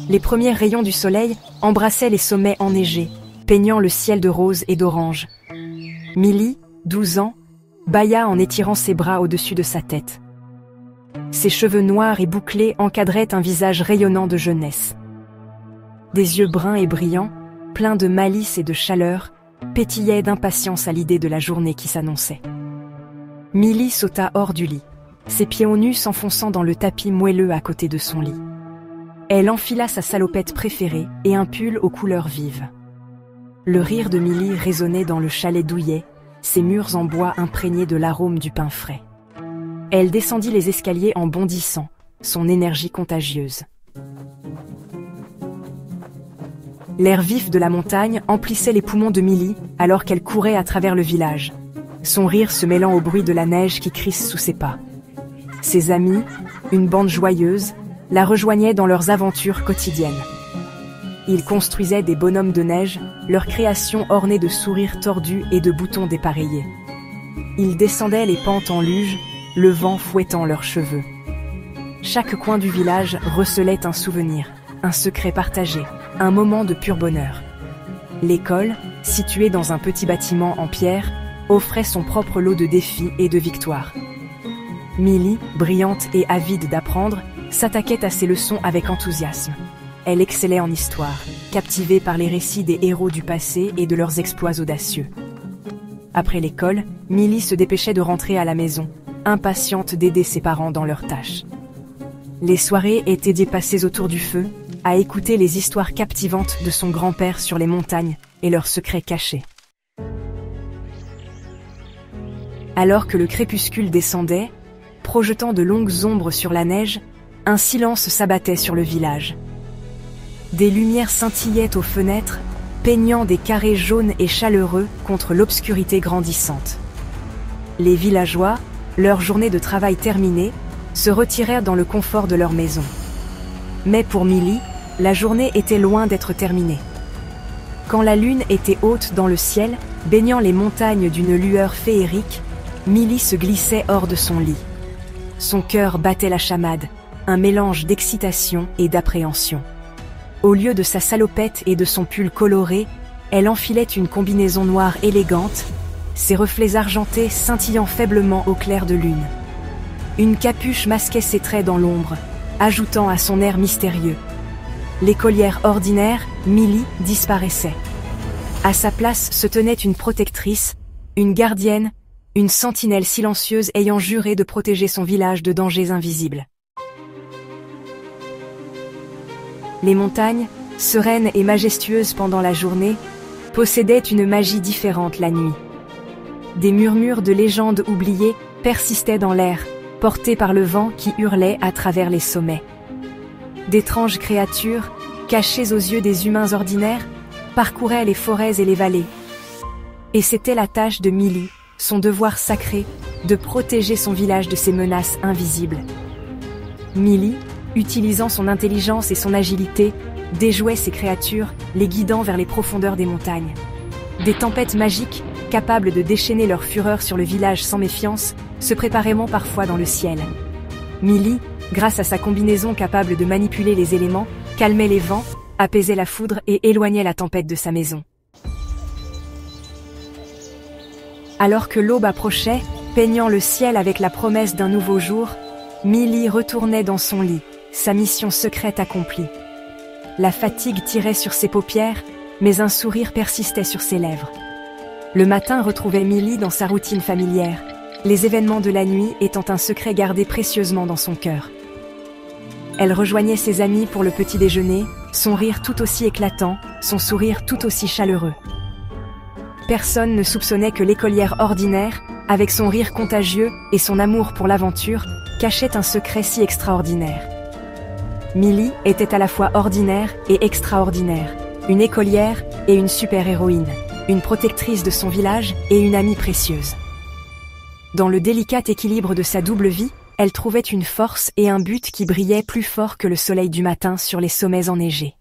Les premiers rayons du soleil embrassaient les sommets enneigés, peignant le ciel de rose et d'orange. Milly, 12 ans, bâilla en étirant ses bras au-dessus de sa tête. Ses cheveux noirs et bouclés encadraient un visage rayonnant de jeunesse. Des yeux bruns et brillants, pleins de malice et de chaleur, pétillaient d'impatience à l'idée de la journée qui s'annonçait. Milly sauta hors du lit, ses pieds nus s'enfonçant dans le tapis moelleux à côté de son lit. Elle enfila sa salopette préférée et un pull aux couleurs vives. Le rire de Milly résonnait dans le chalet douillet, ses murs en bois imprégnés de l'arôme du pain frais. Elle descendit les escaliers en bondissant, son énergie contagieuse. L'air vif de la montagne emplissait les poumons de Milly alors qu'elle courait à travers le village, son rire se mêlant au bruit de la neige qui crisse sous ses pas. Ses amis, une bande joyeuse, la rejoignaient dans leurs aventures quotidiennes. Ils construisaient des bonhommes de neige, leur création ornée de sourires tordus et de boutons dépareillés. Ils descendaient les pentes en luge, le vent fouettant leurs cheveux. Chaque coin du village recelait un souvenir, un secret partagé, un moment de pur bonheur. L'école, située dans un petit bâtiment en pierre, offrait son propre lot de défis et de victoires. Milly, brillante et avide d'apprendre, s'attaquait à ses leçons avec enthousiasme. Elle excellait en histoire, captivée par les récits des héros du passé et de leurs exploits audacieux. Après l'école, Milly se dépêchait de rentrer à la maison, impatiente d'aider ses parents dans leurs tâches. Les soirées étaient passées autour du feu, à écouter les histoires captivantes de son grand-père sur les montagnes et leurs secrets cachés. Alors que le crépuscule descendait, projetant de longues ombres sur la neige, un silence s'abattait sur le village. Des lumières scintillaient aux fenêtres, peignant des carrés jaunes et chaleureux contre l'obscurité grandissante. Les villageois, leur journée de travail terminée, se retirèrent dans le confort de leur maison. Mais pour Milly, la journée était loin d'être terminée. Quand la lune était haute dans le ciel, baignant les montagnes d'une lueur féerique, Milly se glissait hors de son lit. Son cœur battait la chamade, un mélange d'excitation et d'appréhension. Au lieu de sa salopette et de son pull coloré, elle enfilait une combinaison noire élégante, ses reflets argentés scintillant faiblement au clair de lune. Une capuche masquait ses traits dans l'ombre, ajoutant à son air mystérieux. L'écolière ordinaire, Milly, disparaissait. À sa place se tenait une protectrice, une gardienne, une sentinelle silencieuse ayant juré de protéger son village de dangers invisibles. Les montagnes, sereines et majestueuses pendant la journée, possédaient une magie différente la nuit. Des murmures de légendes oubliées persistaient dans l'air, portés par le vent qui hurlait à travers les sommets. D'étranges créatures, cachées aux yeux des humains ordinaires, parcouraient les forêts et les vallées. Et c'était la tâche de Milly, son devoir sacré, de protéger son village de ces menaces invisibles. Milly, utilisant son intelligence et son agilité, déjouait ces créatures, les guidant vers les profondeurs des montagnes. Des tempêtes magiques, capables de déchaîner leur fureur sur le village sans méfiance, se préparaient parfois dans le ciel. Milly, grâce à sa combinaison capable de manipuler les éléments, calmait les vents, apaisait la foudre et éloignait la tempête de sa maison. Alors que l'aube approchait, peignant le ciel avec la promesse d'un nouveau jour, Milly retournait dans son lit, sa mission secrète accomplie. La fatigue tirait sur ses paupières, mais un sourire persistait sur ses lèvres. Le matin retrouvait Milly dans sa routine familière, les événements de la nuit étant un secret gardé précieusement dans son cœur. Elle rejoignait ses amis pour le petit déjeuner, son rire tout aussi éclatant, son sourire tout aussi chaleureux. Personne ne soupçonnait que l'écolière ordinaire, avec son rire contagieux et son amour pour l'aventure, cachait un secret si extraordinaire. Milly était à la fois ordinaire et extraordinaire, une écolière et une super-héroïne, une protectrice de son village et une amie précieuse. Dans le délicat équilibre de sa double vie, elle trouvait une force et un but qui brillaient plus fort que le soleil du matin sur les sommets enneigés.